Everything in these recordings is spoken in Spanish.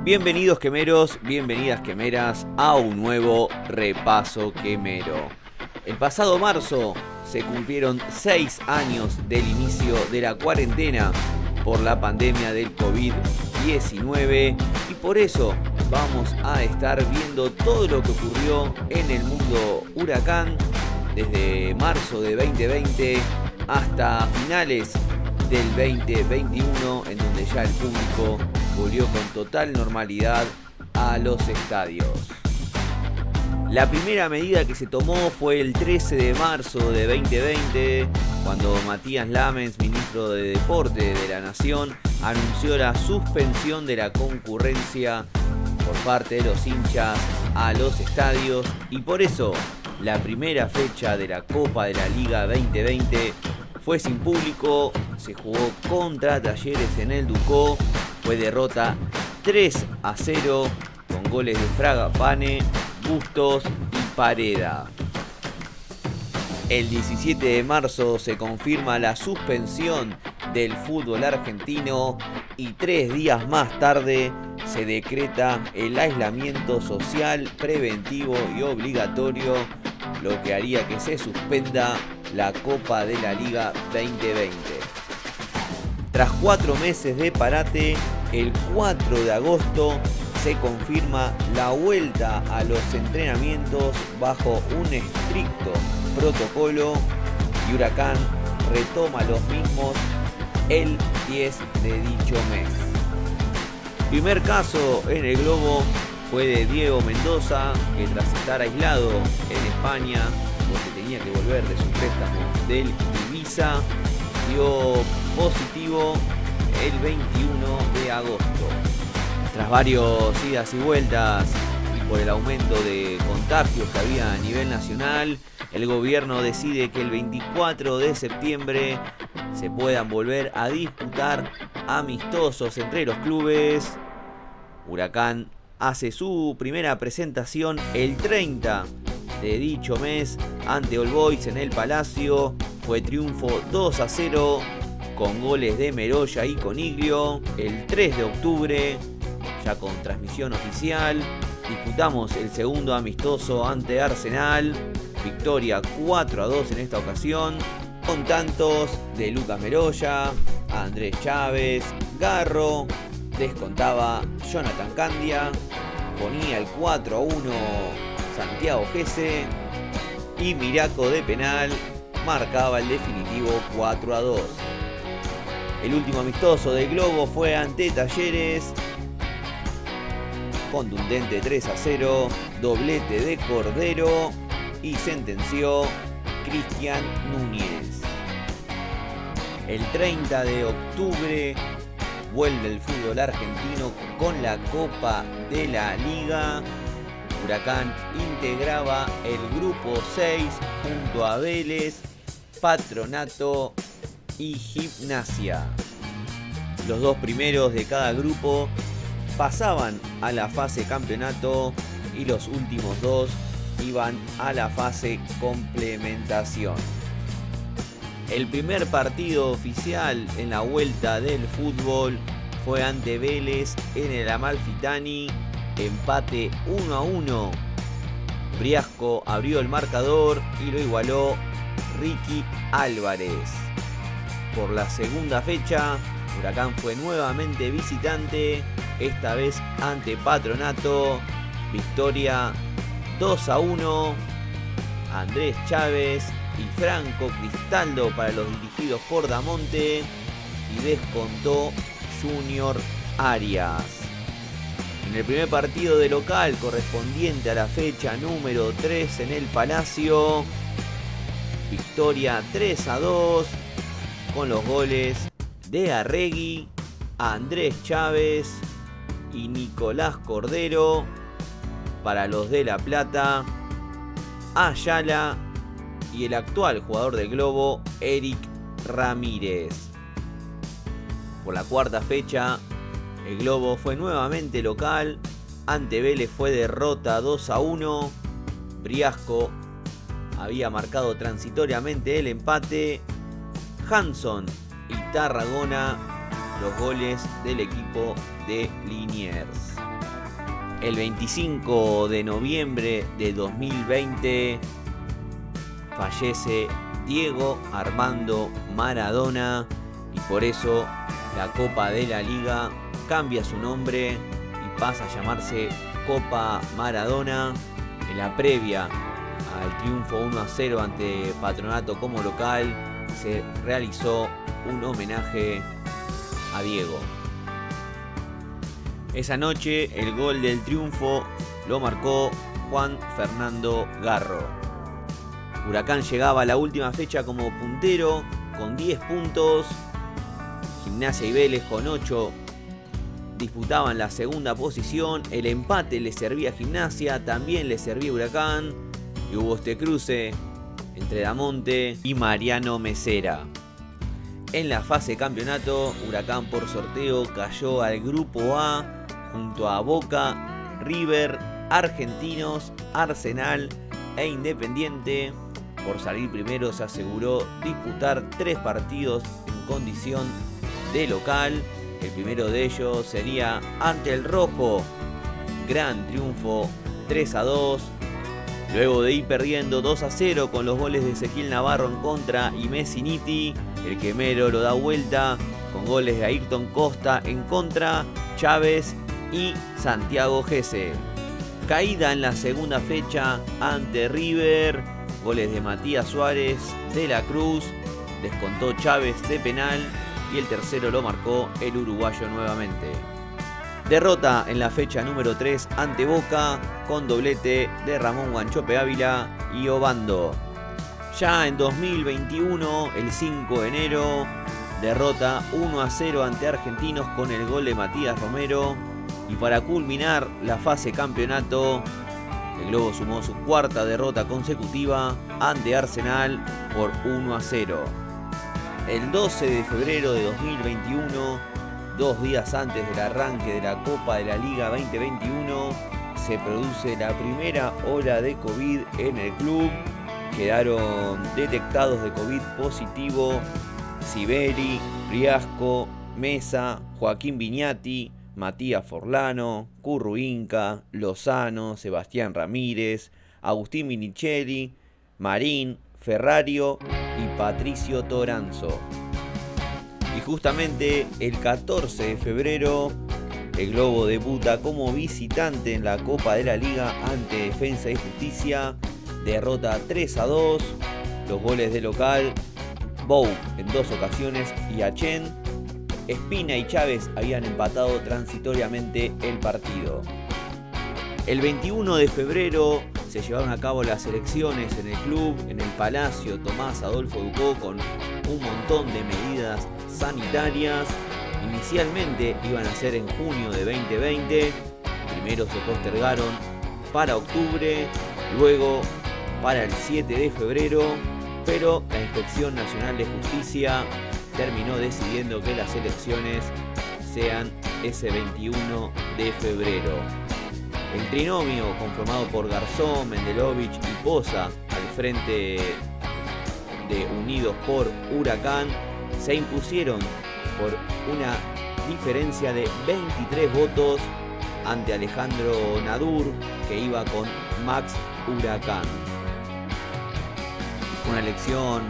Bienvenidos quemeros, bienvenidas quemeras a un nuevo repaso quemero. El pasado marzo se cumplieron 6 años del inicio de la cuarentena por la pandemia del COVID-19 y por eso vamos a estar viendo todo lo que ocurrió en el mundo huracán desde marzo de 2020 hasta finales del 2021, en donde ya el público volvió con total normalidad a los estadios. La primera medida que se tomó fue el 13 de marzo de 2020, cuando Matías Lamens, ministro de Deporte de la Nación, anunció la suspensión de la concurrencia por parte de los hinchas a los estadios, y por eso la primera fecha de la Copa de la Liga 2020 fue sin público. Se jugó contra Talleres en el Ducó. Fue derrota 3-0 con goles de Fragapane, Bustos y Pareda. El 17 de marzo se confirma la suspensión del fútbol argentino y 3 días más tarde se decreta el aislamiento social preventivo y obligatorio, lo que haría que se suspenda la Copa de la Liga 2020. Tras 4 meses de parate, el 4 de agosto se confirma la vuelta a los entrenamientos bajo un estricto protocolo y Huracán retoma los mismos el 10 de dicho mes. Primer caso en el globo fue de Diego Mendoza, que tras estar aislado en España, porque tenía que volver de su préstamo del Ibiza, dio positivo el 21 de agosto. Tras varios idas y vueltas y por el aumento de contagios que había a nivel nacional, el gobierno decide que el 24 de septiembre se puedan volver a disputar amistosos entre los clubes. Huracán hace su primera presentación el 30 de dicho mes ante All Boys en el Palacio. Fue triunfo 2-0 con goles de Meroya y Coniglio. El 3 de octubre, ya con transmisión oficial, disputamos el segundo amistoso ante Arsenal. Victoria 4-2 en esta ocasión, con tantos de Lucas Meroya, Andrés Chávez, Garro, descontaba Jonathan Candia, ponía el 4-1 Santiago Gese y Miraco de penal marcaba el definitivo 4-2. El último amistoso del globo fue ante Talleres, contundente 3-0, doblete de Cordero y sentenció Cristian Núñez. El 30 de octubre vuelve el fútbol argentino con la Copa de la Liga. Huracán integraba el grupo 6 junto a Vélez, Patronato y Gimnasia. Los dos primeros de cada grupo pasaban a la fase campeonato y los últimos dos iban a la fase complementación. El primer partido oficial en la vuelta del fútbol fue ante Vélez en el Amalfitani, empate 1-1. Briasco abrió el marcador y lo igualó Ricky Álvarez. Por la segunda fecha, Huracán fue nuevamente visitante, esta vez ante Patronato. Victoria 2-1. Andrés Chávez y Franco Cristaldo para los dirigidos por Damonte y descontó Junior Arias. En el primer partido de local correspondiente a la fecha número 3 en el Palacio, victoria 3-2 con los goles de Arregui, Andrés Chávez y Nicolás Cordero. Para los de La Plata, Ayala y el actual jugador del globo, Eric Ramírez. Por la cuarta fecha, el globo fue nuevamente local. Ante Vélez fue derrota 2-1. Briasco había marcado transitoriamente el empate. Hanson y Tarragona los goles del equipo de Liniers. El 25 de noviembre de 2020 fallece Diego Armando Maradona y por eso la Copa de la Liga cambia su nombre y pasa a llamarse Copa Maradona. En la previa al triunfo 1-0 ante Patronato como local se realizó un homenaje a Diego. Esa noche el gol del triunfo lo marcó Juan Fernando Garro. Huracán llegaba a la última fecha como puntero con 10 puntos. Gimnasia y Vélez con 8 disputaban la segunda posición. El empate le servía a Gimnasia, también le servía a Huracán. Y hubo este cruce entre Damonte y Mariano Mesera. En la fase de campeonato, Huracán por sorteo cayó al grupo A junto a Boca, River, Argentinos, Arsenal e Independiente. Por salir primero se aseguró disputar 3 partidos en condición de local. El primero de ellos sería ante el Rojo. Gran triunfo 3-2. Luego de ir perdiendo 2-0 con los goles de Ezequiel Navarro en contra y Messiniti, el quemero lo da vuelta con goles de Ayrton Costa en contra, Chávez y Santiago Gese. Caída en la segunda fecha ante River, goles de Matías Suárez, de la Cruz, descontó Chávez de penal y el tercero lo marcó el uruguayo nuevamente. Derrota en la fecha número 3 ante Boca con doblete de Ramón Guanchope Ávila y Obando. Ya en 2021, el 5 de enero, derrota 1-0 ante Argentinos con el gol de Matías Romero. Y para culminar la fase campeonato, el Globo sumó su cuarta derrota consecutiva ante Arsenal por 1-0. El 12 de febrero de 2021, 2 días antes del arranque de la Copa de la Liga 2021, se produce la primera ola de COVID en el club. Quedaron detectados de COVID positivo Siberi, Riasco, Mesa, Joaquín Viñati, Matías Forlano, Curru Inca, Lozano, Sebastián Ramírez, Agustín Minichelli, Marín, Ferrario y Patricio Toranzo. Y justamente el 14 de febrero, el Globo debuta como visitante en la Copa de la Liga ante Defensa y Justicia. Derrota 3-2. Los goles de local, Bou en 2 ocasiones y Achen. Espina y Chávez habían empatado transitoriamente el partido. El 21 de febrero se llevaron a cabo las elecciones en el club, en el Palacio Tomás Adolfo Ducó, con un montón de medidas sanitarias. Inicialmente iban a ser en junio de 2020, primero se postergaron para octubre, luego para el 7 de febrero, pero la Inspección Nacional de Justicia terminó decidiendo que las elecciones sean ese 21 de febrero. El trinomio, conformado por Garzón, Mendelovich y Poza al frente de Unidos por Huracán, se impusieron por una diferencia de 23 votos ante Alejandro Nadur, que iba con Max Huracán. Una elección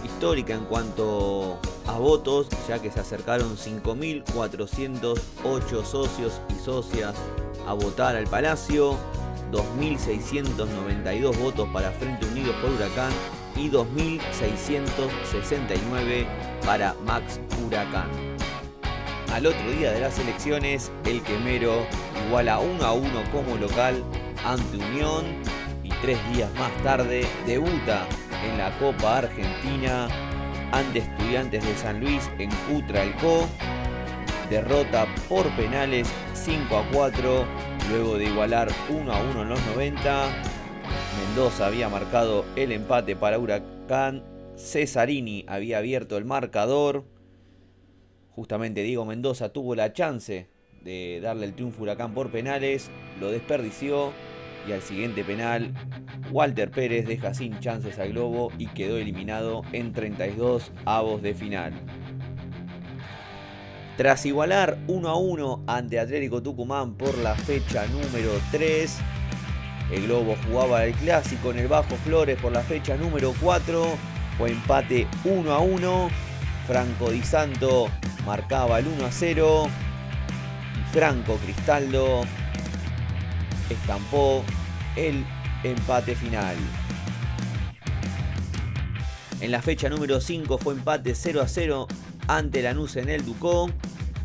histórica en cuanto a votos, ya que se acercaron 5.408 socios y socias a votar al Palacio, 2.692 votos para Frente Unidos por Huracán y 2.669 para Max Huracán. Al otro día de las elecciones, el quemero iguala 1-1 como local ante Unión y 3 días más tarde debuta en la Copa Argentina ante Estudiantes de San Luis en Cutralcó. Derrota por penales 5-4 luego de igualar 1-1 en los 90. Mendoza había marcado el empate para Huracán. Cesarini había abierto el marcador. Justamente Diego Mendoza tuvo la chance de darle el triunfo a Huracán por penales, lo desperdició y al siguiente penal Walter Pérez deja sin chances al Globo y quedó eliminado en 32 avos de final. Tras igualar 1-1 ante Atlético Tucumán por la fecha número 3, el Globo jugaba el clásico en el Bajo Flores por la fecha número 4. Fue empate 1-1. Franco Di Santo marcaba el 1-0. Y Franco Cristaldo estampó el empate final. En la fecha número 5 fue empate 0-0 ante Lanús en el Ducó.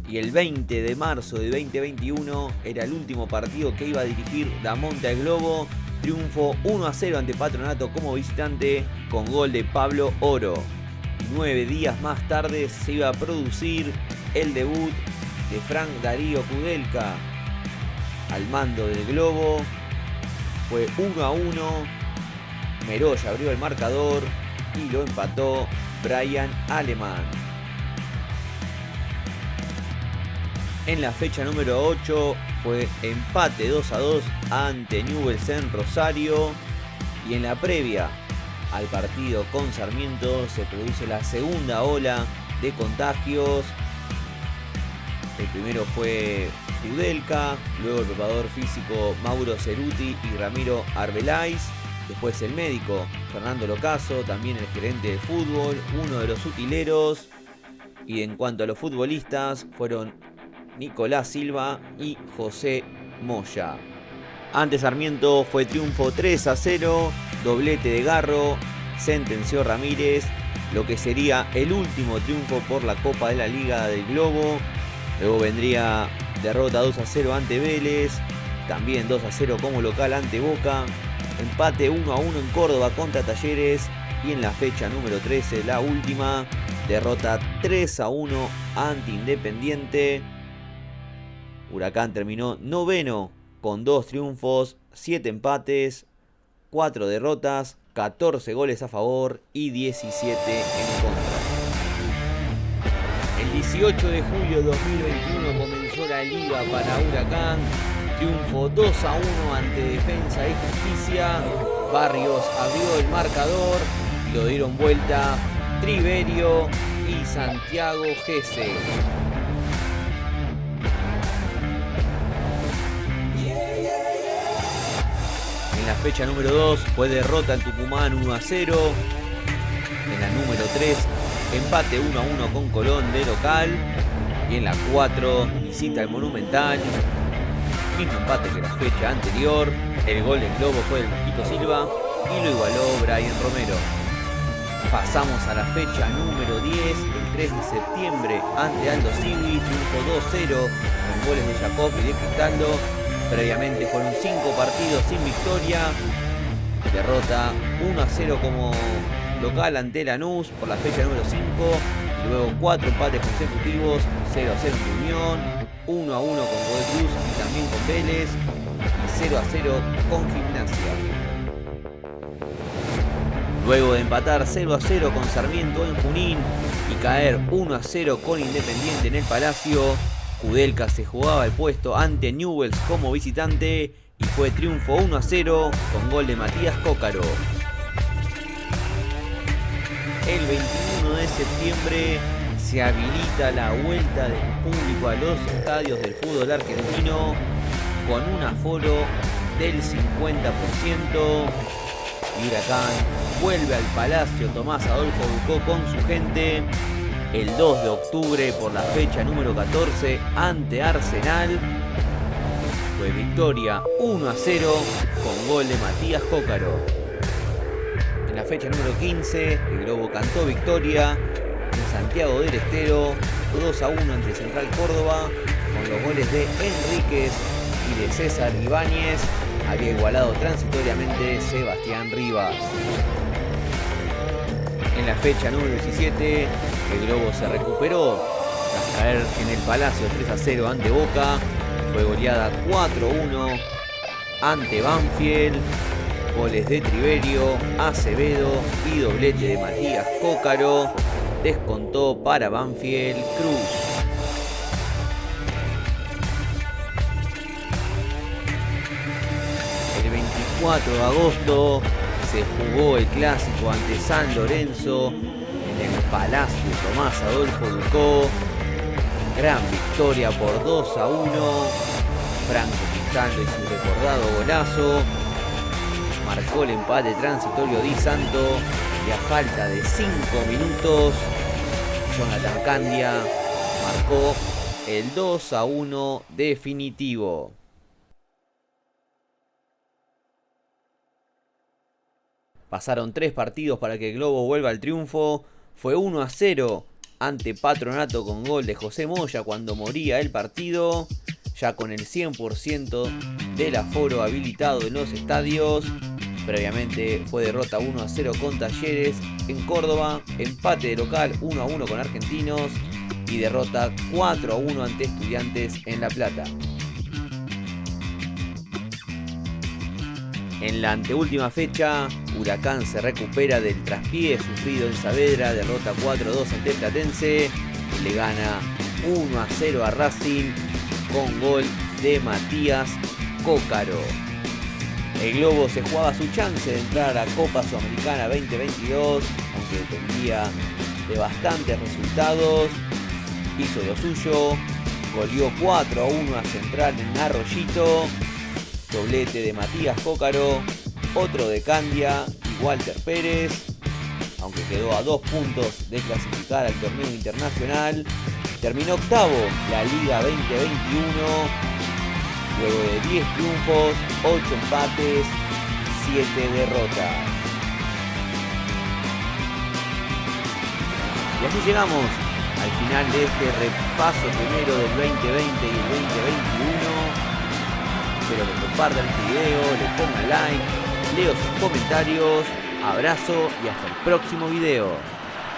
Y el 20 de marzo de 2021 era el último partido que iba a dirigir Damonte al Globo. Triunfo 1-0 ante Patronato como visitante con gol de Pablo Oro. Y 9 días más tarde se iba a producir el debut de Frank Darío Kudelka al mando del Globo. Fue 1-1. Meroya abrió el marcador y lo empató Brian Alemán. En la fecha número 8 fue empate 2-2 ante Newell's en Rosario. Y en la previa al partido con Sarmiento se produce la segunda ola de contagios. El primero fue Kudelka, luego el preparador físico Mauro Ceruti y Ramiro Arbeláez. Después el médico Fernando Locaso, también el gerente de fútbol, uno de los utileros. Y en cuanto a los futbolistas, fueron Nicolás Silva y José Moya. Ante Sarmiento fue triunfo 3-0, doblete de Garro, sentenció Ramírez, lo que sería el último triunfo por la Copa de la Liga del Globo. Luego vendría derrota 2-0 ante Vélez, también 2-0 como local ante Boca, empate 1-1 en Córdoba contra Talleres y en la fecha número 13, la última, derrota 3-1 ante Independiente. Huracán terminó noveno con 2 triunfos, 7 empates, 4 derrotas, 14 goles a favor y 17 en contra. El 18 de julio de 2021 comenzó la liga para Huracán. Triunfo 2-1 ante Defensa y Justicia. Barrios abrió el marcador y lo dieron vuelta Triverio y Santiago Gese. En la fecha número 2 fue derrota en Tucumán 1-0. En la número 3, empate 1-1 con Colón de local. Y en la 4, visita al Monumental. Mismo empate que la fecha anterior. El gol del Globo fue del Mosquito Silva y lo igualó Brian Romero. Pasamos a la fecha número 10, el 3 de septiembre ante Aldo Civi. Triunfo 2-0 con goles de Jacob y de Cristaldo. Previamente fueron 5 partidos sin victoria. Derrota 1-0 como local ante Lanús por la fecha número 5. Y luego 4 empates consecutivos. 0-0 en Unión, 1-1 con Godoy Cruz y también con Vélez. Y 0-0 con Gimnasia. Luego de empatar 0-0 con Sarmiento en Junín y caer 1-0 con Independiente en el Palacio, Kudelka se jugaba el puesto ante Newell's como visitante y fue triunfo 1-0 con gol de Matías Cócaro. El 21 de septiembre se habilita la vuelta del público a los estadios del fútbol argentino con un aforo del 50%. Y Huracán vuelve al Palacio Tomás Adolfo Ducó con su gente el 2 de octubre por la fecha número 14 ante Arsenal. Fue victoria 1-0 con gol de Matías Cócaro. En la fecha número 15 el Globo cantó victoria en Santiago del Estero 2-1 ante Central Córdoba con los goles de Enríquez y de César Ibáñez. Había igualado transitoriamente Sebastián Rivas. En la fecha número 17, el Globo se recuperó tras caer en el Palacio 3-0 ante Boca. Fue goleada 4-1 ante Banfield. Goles de Triverio, Acevedo y doblete de Matías Cócaro. Descontó para Banfield Cruz. El 24 de agosto se jugó el clásico ante San Lorenzo en el Palacio Tomás Adolfo Ducó. Gran victoria por 2-1. Franco Quintana y su recordado golazo. Marcó el empate transitorio Di Santo. Y a falta de 5 minutos, Jonathan Candia marcó el 2-1 definitivo. Pasaron 3 partidos para que el Globo vuelva al triunfo. Fue 1-0 ante Patronato con gol de José Moya cuando moría el partido. Ya con el 100% del aforo habilitado en los estadios. Previamente fue derrota 1-0 con Talleres en Córdoba. Empate de local 1-1 con Argentinos. Y derrota 4-1 ante Estudiantes en La Plata. En la anteúltima fecha, Huracán se recupera del traspié sufrido en Saavedra, derrota 4-2 ante Platense, le gana 1-0 a Racing con gol de Matías Cócaro. El Globo se jugaba su chance de entrar a la Copa Sudamericana 2022, aunque dependía de bastantes resultados. Hizo lo suyo, goleó 4-1 a Central en Arroyito. Doblete de Matías Cócaro, otro de Candia y Walter Pérez, aunque quedó a 2 puntos de clasificar al torneo internacional. Terminó octavo la Liga 2021, luego de 10 triunfos, 8 empates, 7 derrotas. Y así llegamos al final de este repaso primero del 2020 y el 2021. Espero que compartan este video, le pongan like, leo sus comentarios, abrazo y hasta el próximo video.